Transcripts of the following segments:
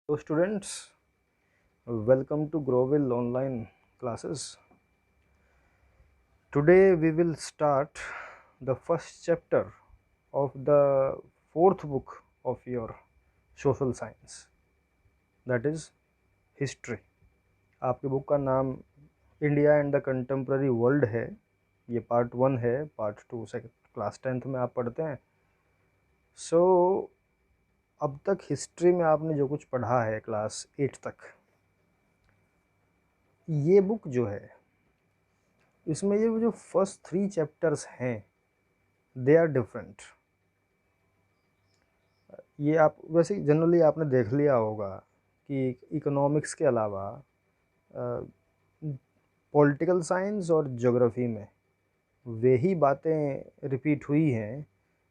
Hello students, welcome to Growville online classes. Today we will start the first chapter of the fourth book of your social science, that is history. आपकी book का नाम India and the contemporary world है। ये part 1 है, part 2 second class 10th में आप पढ़ते हैं। अब तक हिस्ट्री में आपने जो कुछ पढ़ा है क्लास 8 तक, ये बुक जो है इसमें ये जो फर्स्ट 3 चैप्टर्स हैं दे आर डिफरेंट। ये आप वैसे जनरली आपने देख लिया होगा कि इकोनॉमिक्स के अलावा पॉलिटिकल साइंस और ज्योग्राफी में वही बातें रिपीट हुई हैं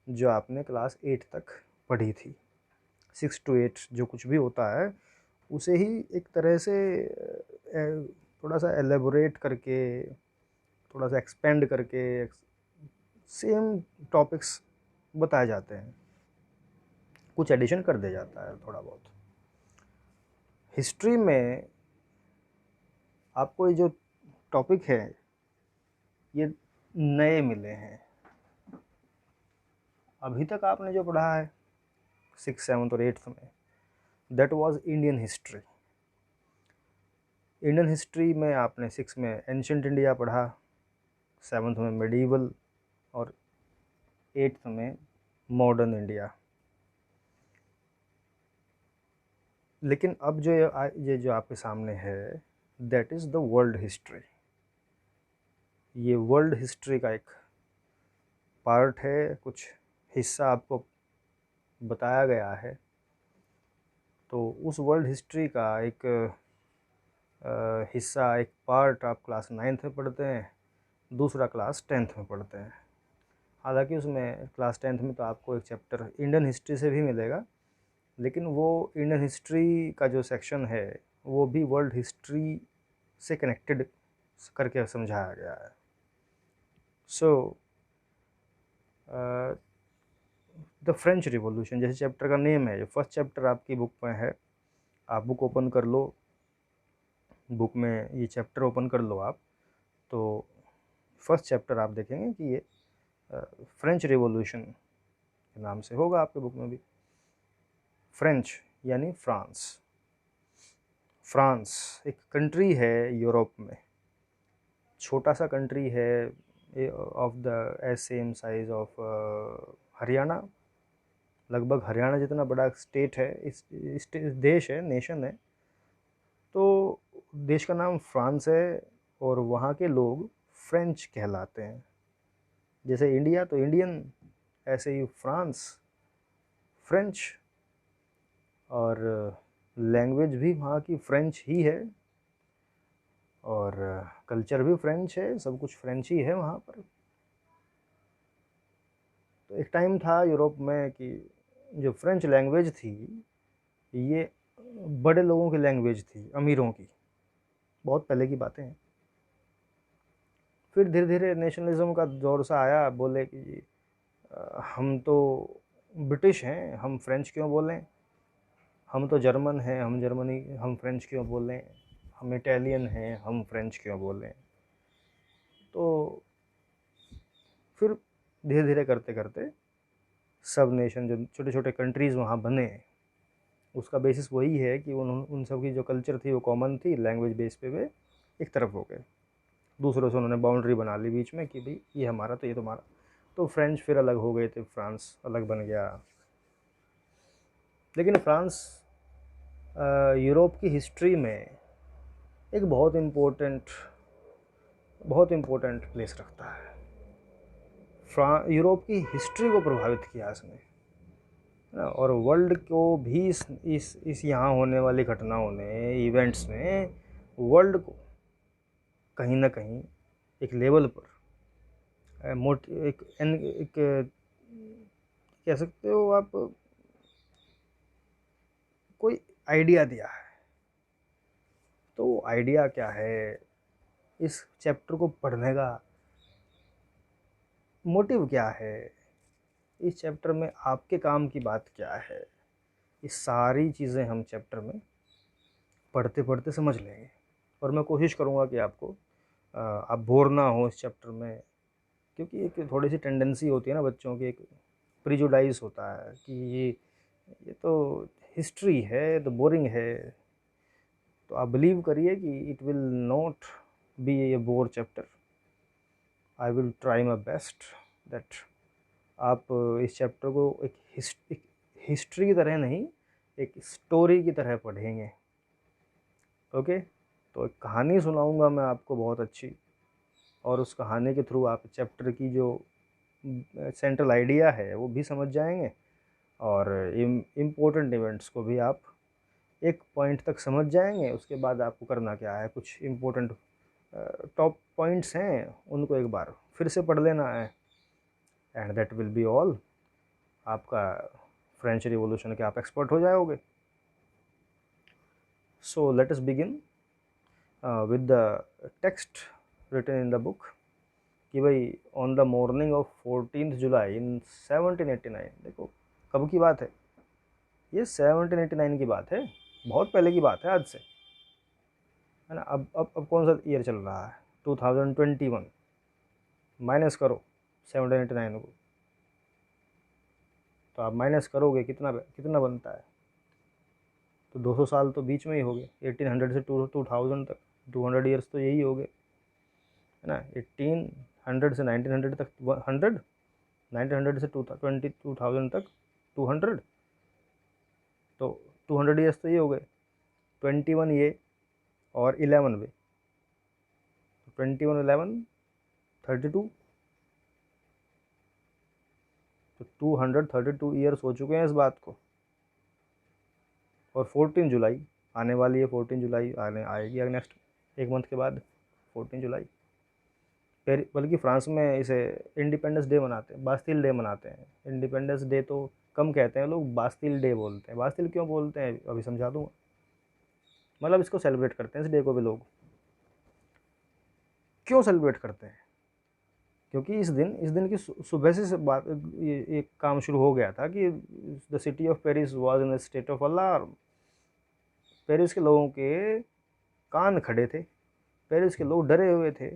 जो आपने क्लास 8 तक पढ़ी थी। 6 to 8 जो कुछ भी होता है उसे ही एक तरह से थोड़ा सा एलेबोरेट करके, थोड़ा सा एक्सपेंड करके सेम टॉपिक्स बताए जाते हैं, कुछ एडिशन कर दिया जाता है थोड़ा बहुत। हिस्ट्री में आपको ये जो टॉपिक है ये नए मिले हैं। अभी तक आपने जो पढ़ा है 6th 7th और 8th में, that was Indian history. Indian history में आपने 6 में एंशिएंट इंडिया पढ़ा, 7th में मेडिवल और 8th में मॉडर्न इंडिया। लेकिन अब जो ये जो आपके सामने है that is the world history. ये वर्ल्ड हिस्ट्री का एक पार्ट है, कुछ हिस्सा आपको बताया गया है। तो उस वर्ल्ड हिस्ट्री का एक हिस्सा, एक पार्ट आप क्लास 9th में पढ़ते हैं, दूसरा क्लास 10th में पढ़ते हैं। हालांकि उसमें क्लास 10th में तो आपको एक चैप्टर इंडियन हिस्ट्री से भी मिलेगा, लेकिन वो इंडियन हिस्ट्री का जो सेक्शन है वो भी वर्ल्ड हिस्ट्री से कनेक्टेड करके समझाया गया है। द फ्रेंच रिवॉल्यूशन जैसे चैप्टर का नेम है, जो फर्स्ट चैप्टर आपकी बुक में है, आप बुक ओपन कर लो, बुक में ये चैप्टर ओपन कर लो आप, तो फर्स्ट चैप्टर आप देखेंगे कि ये फ्रेंच रिवॉल्यूशन के नाम से होगा आपके बुक में भी। फ्रेंच यानी फ्रांस। फ्रांस एक कंट्री है यूरोप में, छोटा सा कंट्री है, of the age same size of Haryana. लगभग हरियाणा जितना बड़ा स्टेट है, इस देश है, नेशन है। तो देश का नाम फ्रांस है और वहाँ के लोग फ्रेंच कहलाते हैं। जैसे इंडिया तो इंडियन, ऐसे ही फ्रांस फ्रेंच। और लैंग्वेज भी वहाँ की फ्रेंच ही है और कल्चर भी फ्रेंच है, सब कुछ फ्रेंच ही है वहाँ पर। तो एक टाइम था यूरोप में कि जो फ्रेंच लैंग्वेज थी ये बड़े लोगों की लैंग्वेज थी, अमीरों की। बहुत पहले की बातें हैं। फिर धीरे धीरे नेशनलिज्म का दौर सा आया, बोले कि हम तो ब्रिटिश हैं, हम फ्रेंच क्यों बोलें, हम तो जर्मन हैं, हम जर्मनी, हम फ्रेंच क्यों बोलें, हम इटालियन हैं, हम फ्रेंच क्यों बोलें। तो फिर धीरे धीरे करते करते सब नेशन, जो छोटे छोटे कंट्रीज़ वहाँ बने, उसका बेसिस वही है कि उन सब की जो कल्चर थी वो कॉमन थी, लैंग्वेज बेस पे वे एक तरफ हो गए। दूसरों से उन्होंने बाउंड्री बना ली बीच में कि भाई ये हमारा तो ये तुम्हारा। तो फ्रेंच फिर अलग हो गए थे, फ्रांस अलग बन गया। लेकिन फ्रांस यूरोप की हिस्ट्री में एक बहुत इम्पोर्टेंट प्लेस रखता है। यूरोप की हिस्ट्री को प्रभावित किया इसने, और वर्ल्ड को भी इस यहाँ होने वाली घटनाओं ने, इवेंट्स ने वर्ल्ड को कहीं ना कहीं एक लेवल पर एक कह सकते हो आप, कोई आइडिया दिया है। तो वो आइडिया क्या है, इस चैप्टर को पढ़ने का मोटिव क्या है, इस चैप्टर में आपके काम की बात क्या है, ये सारी चीज़ें हम चैप्टर में पढ़ते पढ़ते समझ लेंगे। और मैं कोशिश करूँगा कि आपको आप बोर ना हो इस चैप्टर में, क्योंकि एक थोड़ी सी टेंडेंसी होती है ना बच्चों की, एक प्रिजुडाइज होता है कि ये तो हिस्ट्री है तो बोरिंग है। तो आप बिलीव करिए कि it will not be A bore chapter. I will try my best that आप इस चैप्टर को एक हिस्ट्री की तरह नहीं, एक स्टोरी की तरह पढ़ेंगे। ओके, तो एक कहानी सुनाऊंगा मैं आपको बहुत अच्छी, और उस कहानी के थ्रू आप चैप्टर की जो सेंट्रल आइडिया है वो भी समझ जाएंगे, और इम्पोर्टेंट इवेंट्स को भी आप एक पॉइंट तक समझ जाएंगे। उसके बाद आपको करना क्या है, कुछ इम्पोर्टेंट टॉप पॉइंट्स हैं उनको एक बार फिर से पढ़ लेना है, and that will be all. आपका फ्रेंच रिवॉल्यूशन के आप एक्सपर्ट हो जाओगे। So let us begin with the text written in the book कि भाई on the morning of 14 July in 1789। देखो कब की बात है ये, 1789 की बात है, बहुत पहले की बात है आज से, है ना। अब कौन सा ईयर चल रहा है, 2021। माइनस करो 1789 को, तो आप माइनस करोगे कितना कितना बनता है, तो 200 साल तो बीच में ही हो गए, 1800 से 2000 तक, 200 ईयर्स तो यही हो गए, है ना। 1800 से 1900 तक 100, 1900 से 2000 तक 200, तो 200 ईयर्स तो ये हो गए। 21 ये और 11 भी, 21 11 32, तो 232 ईयर्स हो चुके हैं इस बात को। और 14 जुलाई आने वाली है, 14 जुलाई आएगी नेक्स्ट एक मंथ के बाद 14 जुलाई। बल्कि फ्रांस में इसे इंडिपेंडेंस डे मनाते हैं, बास्तिल डे मनाते हैं। इंडिपेंडेंस डे तो कम कहते हैं लोग, बास्तिल डे बोलते हैं। बास्तिल क्यों बोलते हैं अभी समझा दूँगा। मतलब इसको सेलिब्रेट करते हैं, इस डे को भी लोग क्यों सेलिब्रेट करते हैं, क्योंकि इस दिन की सुबह से बात ये काम शुरू हो गया था कि the city of Paris was in a state of alarm. Paris के लोगों के कान खड़े थे, पेरिस के लोग डरे हुए थे,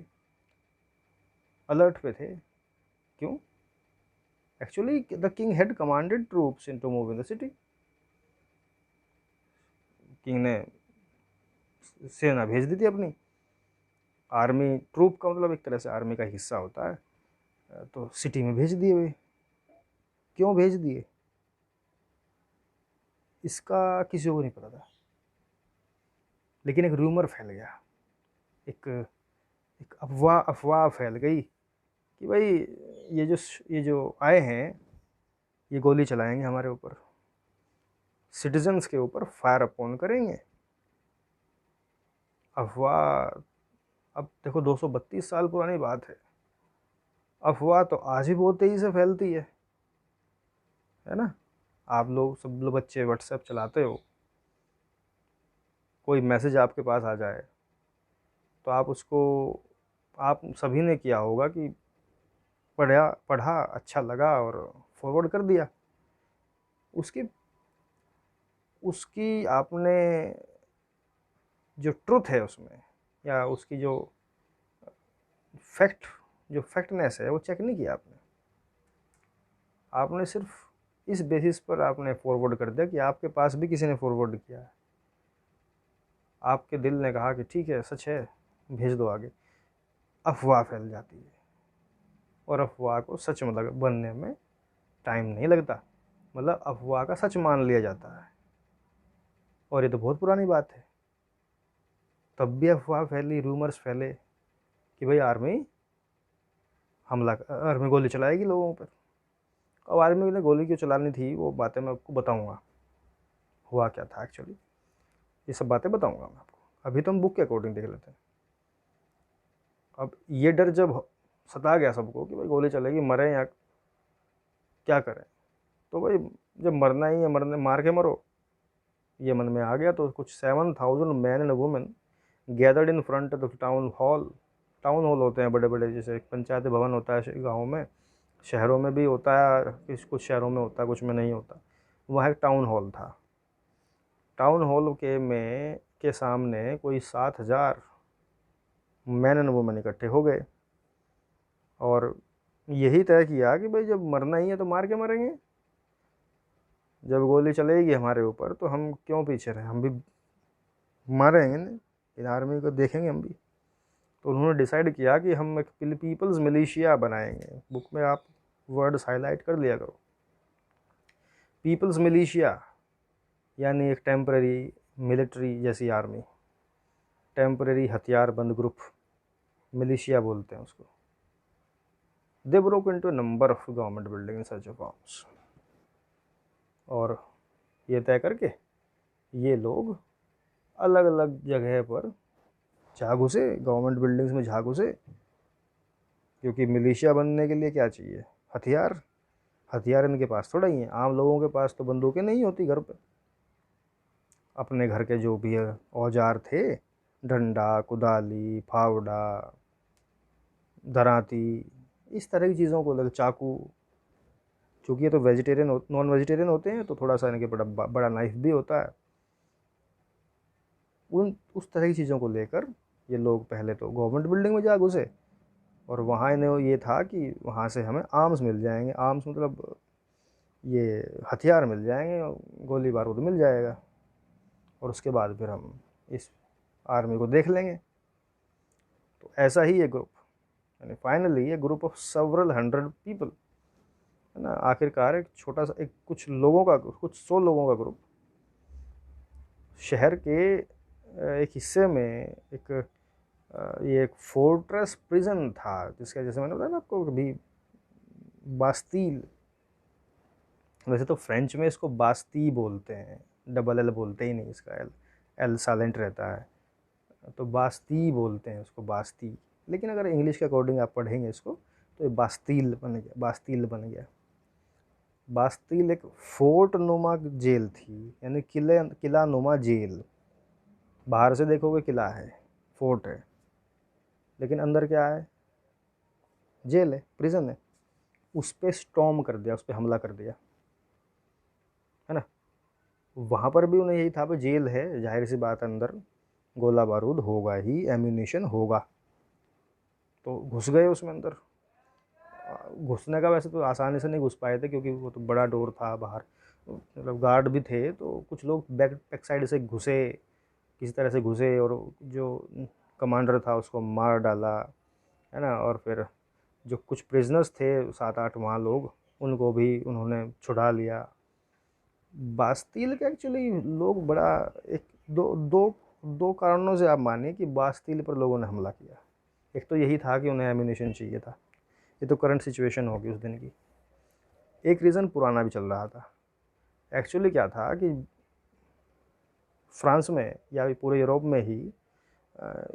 अलर्ट पे थे। क्यों? Actually the king had commanded troops in to move in the city. King ने सेना भेज दी थी अपनी, आर्मी। ट्रूप का मतलब एक तरह से आर्मी का हिस्सा होता है, तो सिटी में भेज दिए हुए। क्यों भेज दिए इसका किसी को नहीं पता था, लेकिन एक रूमर फैल गया, एक एक अफवाह फैल गई कि भाई ये जो आए हैं ये गोली चलाएंगे हमारे ऊपर, सिटीजन्स के ऊपर फायर अपॉन करेंगे। अफवाह, अब देखो 232 साल पुरानी बात है, अफवाह तो आज भी बहुत तेज़ी से फैलती है ना। आप लोग सब लोग बच्चे व्हाट्सएप चलाते हो, कोई मैसेज आपके पास आ जाए तो आप उसको, आप सभी ने किया होगा कि पढ़ा अच्छा लगा और फॉरवर्ड कर दिया। उसकी उसकी आपने जो ट्रुथ है उसमें, या उसकी जो फैक्टनेस है वो चेक नहीं किया आपने। आपने सिर्फ इस बेसिस पर आपने फॉरवर्ड कर दिया कि आपके पास भी किसी ने फॉरवर्ड किया है, आपके दिल ने कहा कि ठीक है सच है भेज दो आगे। अफवाह फैल जाती है, और अफवाह को सच मतलब बनने में टाइम नहीं लगता, मतलब अफवाह का सच मान लिया जाता है। और ये तो बहुत पुरानी बात है, तब भी अफवाह फैली, रूमर्स फैले कि भाई आर्मी गोली चलाएगी लोगों पर। अब आर्मी ने गोली क्यों चलानी थी वो बातें मैं आपको बताऊंगा, हुआ क्या था एक्चुअली, ये सब बातें बताऊंगा मैं आपको। अभी तो हम बुक के अकॉर्डिंग देख लेते हैं। अब ये डर जब सता गया सबको कि भाई गोली चलेगी, मरें या क्या करें, तो भाई जब मरना ही है मार के मरो, ये मन में आ गया। तो कुछ 7,000 man and women gathered in front of the town hall. Town hall होते हैं बड़े बड़े, जैसे पंचायत भवन होता है गाँव में, शहरों में भी होता है, कुछ शहरों में होता है, कुछ में नहीं होता। वहाँ एक टाउन हॉल था, टाउन हॉल के सामने कोई 7,000 मैन एंड वुमेन इकट्ठे हो गए और यही तय किया कि भाई जब मरना ही है तो मार के मरेंगे, जब गोली चलेगी हमारे ऊपर तो हम क्यों पीछे रहे, हम भी मारेंगे ना, इन आर्मी को देखेंगे हम भी। तो उन्होंने डिसाइड किया कि हम एक पीपल्स मिलिशिया बनाएंगे। बुक में आप वर्ड्स हाईलाइट कर लिया करो। पीपल्स मिलिशिया यानी एक टेम्पररी मिलिट्री जैसी आर्मी, टेम्पररी हथियारबंद ग्रुप, मिलिशिया बोलते हैं उसको। They broke into number of government building in search of arms. और ये तय करके ये लोग अलग अलग जगह पर जा घुसे, गवर्नमेंट बिल्डिंग्स में जा घुसे, क्योंकि मिलिशिया बनने के लिए क्या चाहिए, हथियार। हथियार इनके पास थोड़ा ही है, आम लोगों के पास तो बंदूकें नहीं होती घर पे। अपने घर के जो भी औजार थे, डंडा, कुदाली, फावड़ा, दराती, इस तरह की चीज़ों को लेकर, चाकू, चूँकि ये तो वेजिटेरियन नॉन वेजिटेरियन होते हैं तो थोड़ा सा इनके बड़ा नाइफ भी होता है। उस तरह की चीज़ों को लेकर ये लोग पहले तो गवर्नमेंट बिल्डिंग में जा घुसे और वहाँ इन्हें ये था कि वहाँ से हमें आर्म्स मिल जाएंगे। आर्म्स मतलब ये हथियार मिल जाएंगे, गोली बारूद मिल जाएगा और उसके बाद फिर हम इस आर्मी को देख लेंगे। तो ऐसा ही ये ग्रुप, यानी फाइनली ये ग्रुप ऑफ सेवरल 100 पीपल, है ना, आखिरकार एक छोटा सा, एक कुछ लोगों का, कुछ 100 लोगों का ग्रुप शहर के एक हिस्से में ये एक फोर्ट्रेस प्रिजन था, जिसका जैसे मैंने बताया ना आपको कभी, बास्तील। वैसे तो फ्रेंच में इसको बास्ती बोलते हैं, डबल एल बोलते ही नहीं, इसका एल साइलेंट रहता है, तो बास्ती बोलते हैं उसको, बास्ती। लेकिन अगर इंग्लिश के अकॉर्डिंग आप पढ़ेंगे इसको तो ये बास्तील बन गया, बास्तील बन गया। बास्तील एक फोर्ट नुमा जेल थी, यानी किला नुमा जेल। बाहर से देखोगे किला है, फोर्ट है, लेकिन अंदर क्या है, जेल है, प्रिजन है। उस पर स्टॉर्म कर दिया, उस पर हमला कर दिया, है ना। वहाँ पर भी उन्हें यही था, भाई जेल है, जाहिर सी बात अंदर गोला बारूद होगा ही, एम्यूनिशन होगा, तो घुस गए उसमें अंदर। घुसने का वैसे तो आसानी से नहीं घुस पाए थे, क्योंकि वो तो बड़ा डोर था बाहर, मतलब गार्ड भी थे, तो कुछ लोग बैक साइड से घुसे, किसी तरह से घुसे और जो कमांडर था उसको मार डाला, है ना। और फिर जो कुछ प्रिजनर्स थे 7-8 वहाँ लोग, उनको भी उन्होंने छुड़ा लिया। बास्तील का एक्चुअली लोग बड़ा, एक दो दो दो कारणों से आप मानिए कि बास्तील पर लोगों ने हमला किया। एक तो यही था कि उन्हें एम्यूनिशन चाहिए था, ये तो करंट सिचुएशन होगी उस दिन की। एक रीज़न पुराना भी चल रहा था। एक्चुअली क्या था कि फ्रांस में या पूरे यूरोप में ही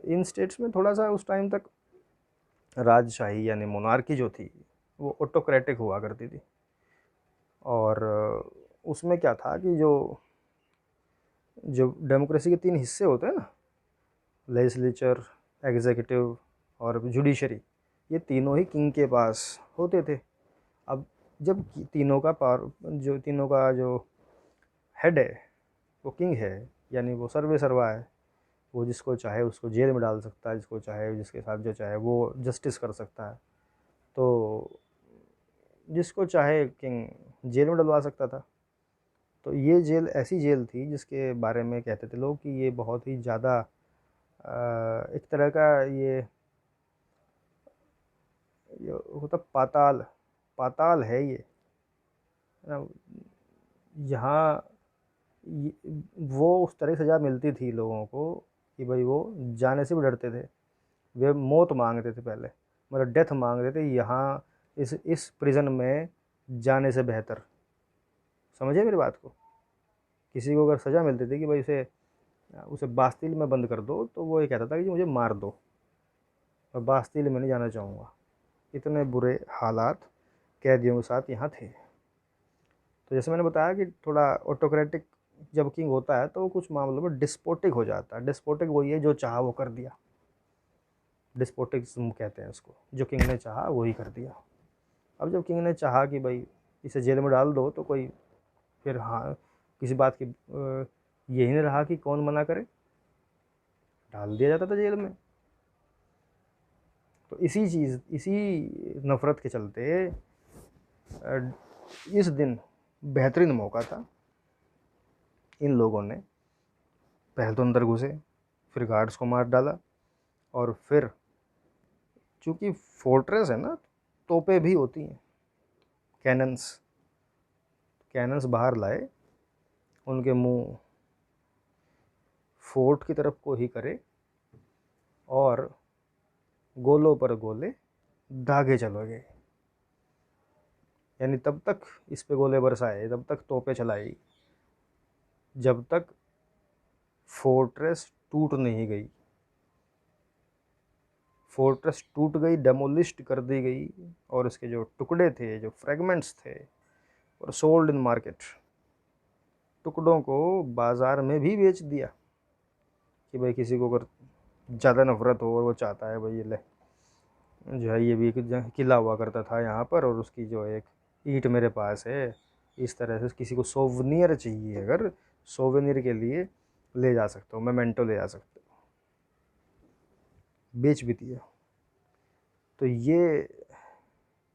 इन स्टेट्स में थोड़ा सा उस टाइम तक राजशाही यानी मोनार्की जो थी वो ऑटोक्रेटिक हुआ करती थी। और उसमें क्या था कि जो डेमोक्रेसी के 3 हिस्से होते हैं ना, लेजिस्लेचर, एग्जीक्यूटिव और जुडिशरी, ये तीनों ही किंग के पास होते थे। अब जब तीनों का जो हेड है वो किंग है, यानी वो सर्वे सर्वा है, वो जिसको चाहे उसको जेल में डाल सकता है, जिसको चाहे, जिसके साथ जो चाहे वो जस्टिस कर सकता है। तो जिसको चाहे किंग जेल में डलवा सकता था। तो ये जेल ऐसी जेल थी जिसके बारे में कहते थे लोग कि ये बहुत ही ज़्यादा एक तरह का ये होता पाताल है ये, यहाँ वो उस तरह की सज़ा मिलती थी लोगों को कि भाई वो जाने से भी डरते थे, वे मौत मांगते थे पहले, मतलब डेथ मांगते थे। यहाँ इस प्रिजन में जाने से बेहतर, समझे मेरी बात को। किसी को अगर सज़ा मिलती थी कि भाई उसे बास्तील में बंद कर दो, तो वो ये कहता था कि मुझे मार दो, मैं बास्तील में नहीं जाना चाहूँगा। इतने बुरे हालात कैदियों के साथ यहाँ थे। तो जैसे मैंने बताया कि थोड़ा ऑटोक्रेटिक जब किंग होता है तो कुछ मामलों में डिस्पोटिक हो जाता है। डिस्पोटिक वही है जो चाहा वो कर दिया, डिस्पोटिज्म कहते हैं उसको। जो किंग ने चाहा वही कर दिया। अब जब किंग ने चाहा कि भाई इसे जेल में डाल दो, तो कोई फिर हाँ किसी बात की यही नहीं रहा कि कौन मना करे, डाल दिया जाता था जेल में। तो इसी नफ़रत के चलते इस दिन बेहतरीन मौका था। इन लोगों ने पहले तो अंदर घुसे, फिर गार्ड्स को मार डाला, और फिर चूँकि फोर्ट्रेस है ना, तोपें भी होती हैं, कैनन्स बाहर लाए, उनके मुंह फोर्ट की तरफ को ही करे, और गोलों पर गोले दागे चले गए। यानी तब तक इस पे गोले बरसाए, तब तक तोपें चलाई, जब तक फोर्ट्रेस टूट नहीं गई। फोर्ट्रेस टूट गई, डेमोलिश्ड कर दी गई, और इसके जो टुकड़े थे, जो फ्रेगमेंट्स थे, और सोल्ड इन मार्केट, टुकड़ों को बाज़ार में भी बेच दिया कि भाई किसी को अगर ज़्यादा नफ़रत हो और वो चाहता है भाई ये ले, जो है ये भी एक किला हुआ करता था यहाँ पर, और उसकी जो एक ईंट मेरे पास है, इस तरह से किसी को सोवनियर चाहिए, अगर सोवेनियर के लिए ले जा सकते हो, मेमेंटो ले जा सकते हो, बेच भी दिया। तो ये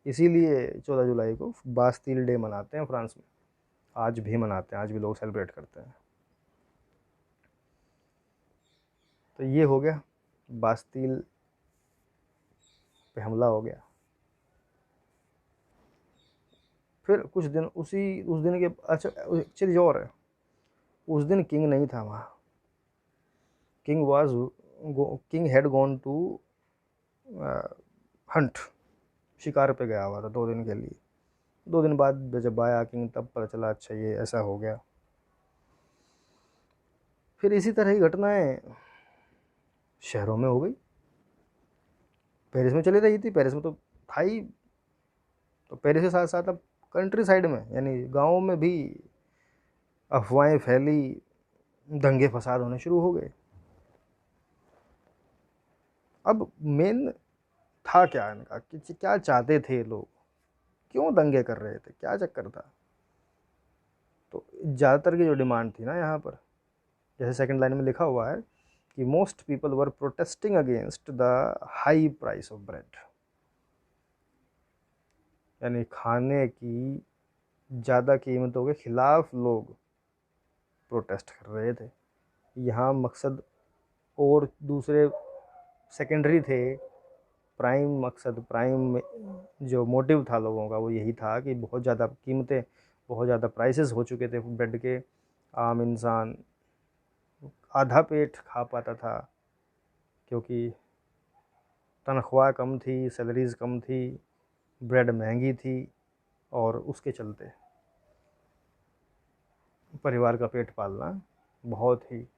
इसीलिए 14 जुलाई को बास्तील डे मनाते हैं फ्रांस में, आज भी मनाते हैं, आज भी लोग सेलिब्रेट करते हैं। तो ये हो गया, बास्तील पे हमला हो गया। फिर कुछ दिन उस दिन के, अच्छा एक चीज़ और है, उस दिन किंग नहीं था वहाँ। King had gone to hunt, शिकार पे गया हुआ था 2 दिन के लिए। 2 दिन बाद जब आया किंग, तब पता चला अच्छा ये ऐसा हो गया। फिर इसी तरह की घटनाएं शहरों में हो गई। पेरिस में चली रही थी, पेरिस में तो था ही, तो पेरिस के साथ साथ अब कंट्री साइड में, यानी गाँव में भी अफवाहें फैली, दंगे फसाद होने शुरू हो गए। अब मेन था क्या इनका, कि क्या चाहते थे लोग, क्यों दंगे कर रहे थे, क्या चक्कर था। तो ज़्यादातर की जो डिमांड थी ना यहाँ पर, जैसे सेकंड लाइन में लिखा हुआ है कि most people were protesting against the high price of bread, यानी खाने की ज़्यादा कीमतों के खिलाफ लोग प्रोटेस्ट कर रहे थे। यहाँ मकसद और दूसरे सेकेंडरी थे, प्राइम मकसद, प्राइम जो मोटिव था लोगों का, वो यही था कि बहुत ज़्यादा कीमतें, बहुत ज़्यादा प्राइसेस हो चुके थे ब्रेड के। आम इंसान आधा पेट खा पाता था, क्योंकि तनख्वाह कम थी, सैलरीज कम थी, ब्रेड महंगी थी, और उसके चलते परिवार का पेट पालना बहुत ही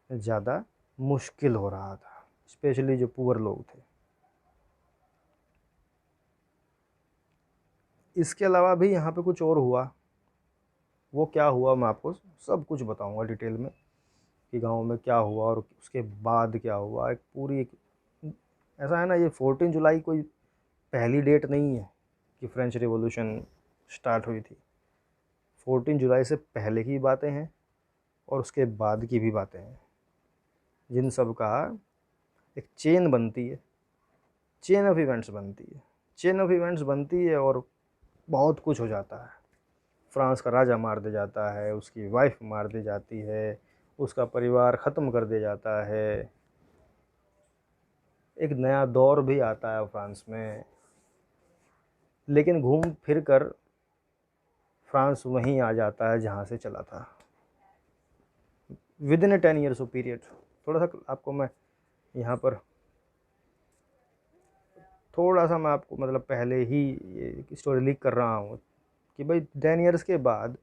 ज़्यादा मुश्किल हो रहा था, स्पेशली जो पुअर लोग थे। इसके अलावा भी यहाँ पे कुछ और हुआ। वो क्या हुआ मैं आपको सब कुछ बताऊंगा डिटेल में, कि गांव में क्या हुआ और उसके बाद क्या हुआ। एक पूरी एक, ऐसा है ना, ये 14 जुलाई कोई पहली डेट नहीं है कि फ्रेंच रिवॉल्यूशन स्टार्ट हुई थी। 14 जुलाई से पहले की बातें हैं और उसके बाद की भी बातें हैं, जिन सब का एक चेन बनती है, चेन ऑफ इवेंट्स बनती है, चेन ऑफ इवेंट्स बनती है, और बहुत कुछ हो जाता है। फ्रांस का राजा मार दिया जाता है, उसकी वाइफ मार दी जाती है, उसका परिवार ख़त्म कर दिया जाता है, एक नया दौर भी आता है फ्रांस में। लेकिन घूम फिर कर फ्रांस वहीं आ जाता है जहाँ से चला था, with in A 10 years of period. थोड़ा सा आपको मैं यहाँ पर थोड़ा सा मैं आपको मतलब पहले ही स्टोरी लीक कर रहा हूँ कि भाई 10 ईयर्स के बाद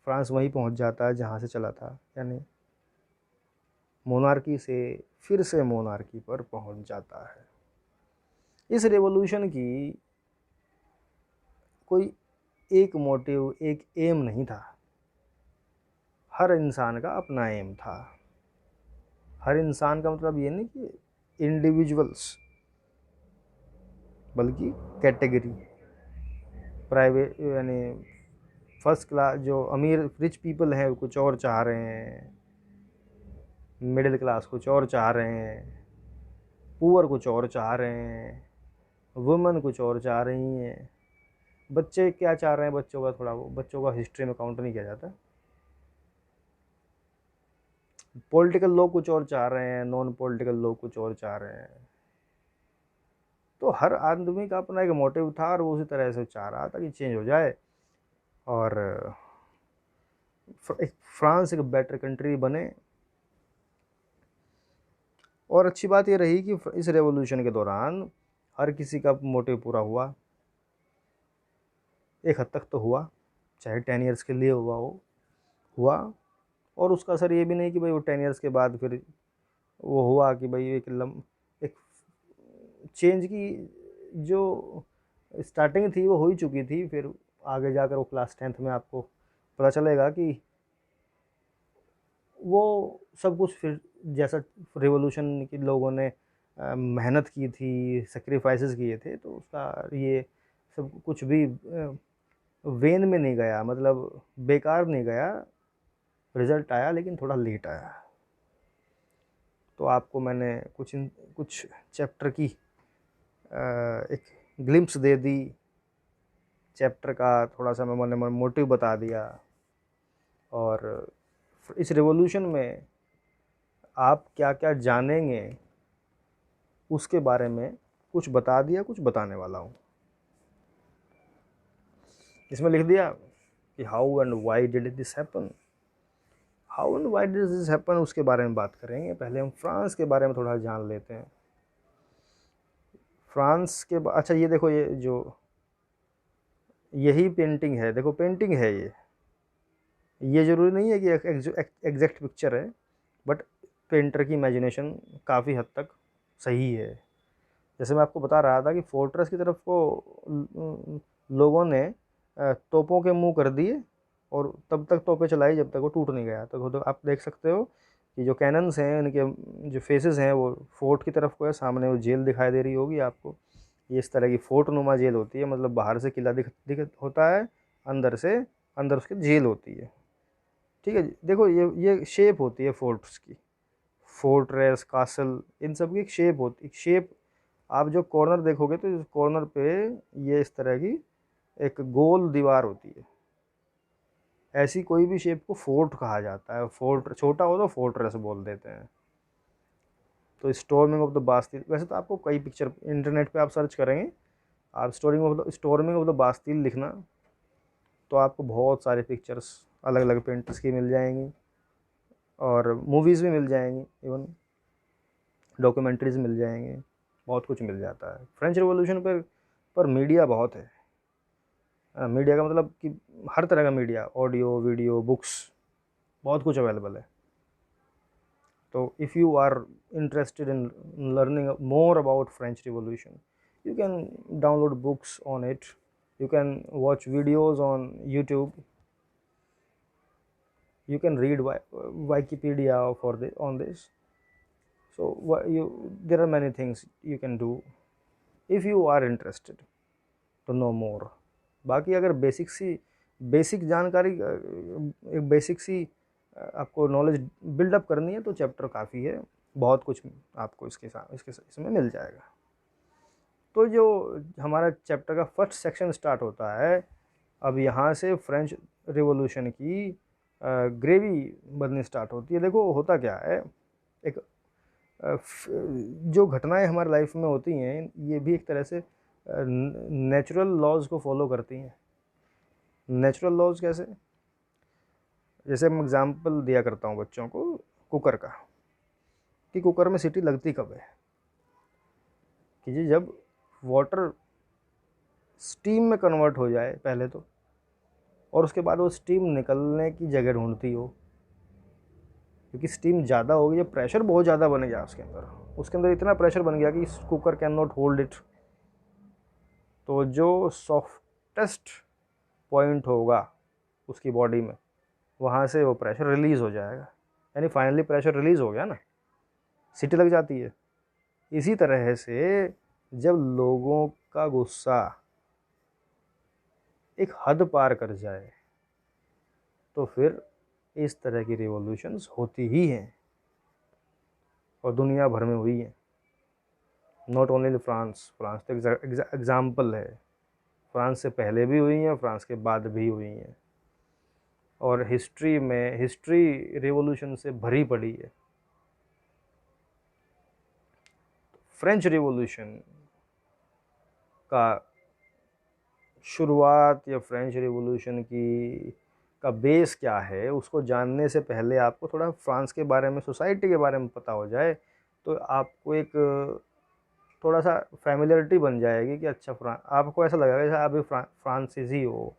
फ्रांस वहीं पहुँच जाता है जहाँ से चला था, यानी मोनार्की से फिर से मोनार्की पर पहुँच जाता है। इस रेवोल्यूशन की कोई एक मोटिव, एक एम नहीं था, हर इंसान का अपना एम था। हर इंसान का मतलब ये नहीं कि इंडिविजुअल्स, बल्कि कैटेगरी, प्राइवेट, यानी फर्स्ट क्लास जो अमीर रिच पीपल हैं वो कुछ और चाह रहे हैं, मिडिल क्लास कुछ और चाह रहे हैं, पुअर कुछ और चाह रहे हैं, वुमेन कुछ और चाह रही हैं, बच्चे क्या चाह रहे हैं, बच्चों का थोड़ा वो बच्चों का हिस्ट्री में काउंट नहीं किया जाता। पॉलिटिकल लोग कुछ और चाह रहे हैं, नॉन पॉलिटिकल लोग कुछ और चाह रहे हैं। तो हर आदमी का अपना एक मोटिव था और वो उसी तरह से चाह रहा था कि चेंज हो जाए और फ्रांस एक बेटर कंट्री बने। और अच्छी बात ये रही कि इस रेवोल्यूशन के दौरान हर किसी का मोटिव पूरा हुआ, एक हद तक तो हुआ, चाहे 10 ईयर्स के लिए हुआ। और उसका असर ये भी नहीं कि भाई वो 10 ईयर्स के बाद फिर वो हुआ कि भाई एक चेंज की जो स्टार्टिंग थी वो हो ही चुकी थी। फिर आगे जाकर वो क्लास 10th में आपको पता चलेगा कि वो सब कुछ फिर जैसा रिवॉल्यूशन के लोगों ने मेहनत की थी, सेक्रीफाइसेस किए थे, तो उसका ये सब कुछ भी वेन में नहीं गया, मतलब बेकार नहीं गया। रिज़ल्ट आया लेकिन थोड़ा लेट आया। तो आपको मैंने कुछ चैप्टर की एक ग्लिम्प्स दे दी, चैप्टर का थोड़ा सा मैंने मोटिव बता दिया। और इस रिवॉल्यूशन में आप क्या क्या जानेंगे उसके बारे में कुछ बता दिया, कुछ बताने वाला हूँ। इसमें लिख दिया कि how and why did this happen. How and why did this happen उसके बारे में बात करेंगे। पहले हम फ्रांस के बारे में थोड़ा जान लेते हैं। फ्रांस के अच्छा ये देखो, ये जो यही पेंटिंग है, देखो पेंटिंग है ये ज़रूरी नहीं है कि एग्जैक्ट पिक्चर है, बट पेंटर की इमेजिनेशन काफ़ी हद तक सही है। जैसे मैं आपको बता रहा था कि फोर्ट्रेस की तरफ को लोगों ने तोपों के मुंह कर दिए और तब तक तोपें चलाई जब तक वो टूट नहीं गया। तो आप देख सकते हो कि जो कैनन्स हैं उनके जो फेसेस हैं वो फोर्ट की तरफ को है, सामने वो जेल दिखाई दे रही होगी आपको। ये इस तरह की फोर्ट नुमा जेल होती है, मतलब बाहर से किला दिख होता है, अंदर उसकी जेल होती है। ठीक है, देखो ये शेप होती है फोर्ट्स की, फोर्ट्रेस, कासल, इन सब की एक शेप होती है। शेप आप जो कॉर्नर देखोगे तो कॉर्नर पे ये इस तरह की एक गोल दीवार होती है। ऐसी कोई भी शेप को फोर्ट कहा जाता है। फोर्ट छोटा हो तो फोर्ट्रेस बोल देते हैं। तो स्टॉर्मिंग ऑफ द बास्तिल, वैसे तो आपको कई पिक्चर इंटरनेट पे आप सर्च करेंगे, आप स्टॉर्मिंग ऑफ द बास्तिल लिखना तो आपको बहुत सारे पिक्चर्स अलग अलग पेंटर्स की मिल जाएंगी और मूवीज़ भी मिल जाएंगी, इवन डॉक्यूमेंट्रीज मिल जाएंगे, बहुत कुछ मिल जाता है। फ्रेंच रिवॉल्यूशन पर मीडिया बहुत है। मीडिया का मतलब कि हर तरह का मीडिया, ऑडियो, वीडियो, बुक्स, बहुत कुछ अवेलेबल है। तो if you are interested in learning more about French revolution, you can download books on it, you can watch videos on YouTube, you can read Wikipedia on this. So there are many things you can do if you are interested to know more. बाकी अगर basic जानकारी, एक basic सी आपको knowledge buildup करनी है तो chapter काफ़ी है, बहुत कुछ आपको इसमें मिल जाएगा। तो जो हमारा चैप्टर का फर्स्ट सेक्शन स्टार्ट होता है, अब यहाँ से फ्रेंच रिवॉल्यूशन की ग्रेवी बननी स्टार्ट होती है। देखो होता क्या है, एक जो घटनाएं हमारी लाइफ में होती हैं ये भी एक तरह से नेचुरल लॉज को फॉलो करती हैं। नेचुरल लॉज कैसे, जैसे मैं एग्जांपल दिया करता हूँ बच्चों को कुकर का, कि कुकर में सीटी लगती कब है, कि जी जब वाटर स्टीम में कन्वर्ट हो जाए पहले तो, और उसके बाद वो स्टीम निकलने की जगह ढूंढती हो, क्योंकि स्टीम ज़्यादा होगी, जब प्रेशर बहुत ज़्यादा बन गया उसके अंदर इतना प्रेशर बन गया कि cooker can not hold it, तो जो सॉफ्टेस्ट पॉइंट होगा उसकी बॉडी में वहाँ से वो प्रेशर रिलीज़ हो जाएगा, यानी फाइनली प्रेशर रिलीज़ हो गया ना, सीटी लग जाती है। इसी तरह से जब लोगों का गुस्सा एक हद पार कर जाए, तो फिर इस तरह की रिवॉल्यूशंस होती ही हैं और दुनिया भर में हुई हैं। नॉट ओनली फ्रांस, फ्रांस तो एग्जाम्पल है, फ्रांस से पहले भी हुई हैं, फ्रांस के बाद भी हुई हैं। और हिस्ट्री रिवॉल्यूशन से भरी पड़ी है। फ्रेंच रिवॉल्यूशन का शुरुआत या फ्रेंच रिवॉल्यूशन का बेस क्या है, उसको जानने से पहले आपको थोड़ा फ्रांस के बारे में, सोसाइटी के बारे में पता हो जाए, तो आपको एक थोड़ा सा फैमिलियरिटी बन जाएगी कि अच्छा आपको ऐसा लगेगा जैसे आप भी फ्रांसीसी हो,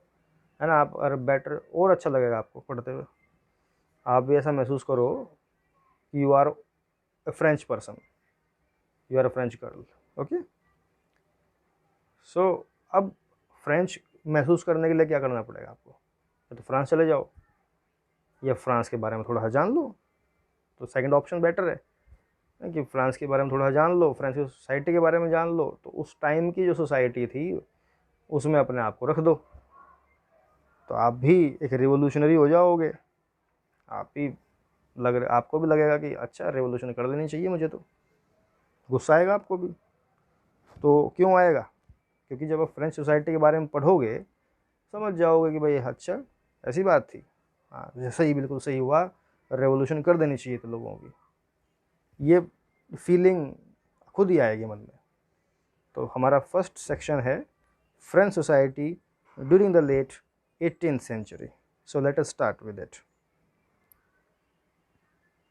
है ना। आप और बेटर और अच्छा लगेगा आपको पढ़ते हुए। आप भी ऐसा महसूस करो कि you are a French person, you are a French girl. Okay, so अब फ्रेंच महसूस करने के लिए क्या करना पड़ेगा आपको? तो फ्रांस चले जाओ या फ्रांस के बारे में थोड़ा सा जान लो, तो सेकंड ऑप्शन बेटर है कि फ्रांस के बारे में थोड़ा जान लो, फ्रांस की सोसाइटी के बारे में जान लो। तो उस टाइम की जो सोसाइटी थी उसमें अपने आप को रख दो, तो आप भी एक रिवोल्यूशनरी हो जाओगे। आपको भी लगेगा कि अच्छा रिवोल्यूशन कर लेनी चाहिए मुझे, तो गुस्सा आएगा आपको भी। तो क्यों आएगा? क्योंकि जब आप फ्रेंच सोसाइटी के बारे में पढ़ोगे समझ जाओगे कि भाई अच्छा ऐसी बात थी, हाँ सही, बिल्कुल सही हुआ, रेवोल्यूशन कर देनी चाहिए थी लोगों की, ये फीलिंग खुद ही आएगी मन में। तो हमारा फर्स्ट सेक्शन है French society during the late 18th century। So let us start with it.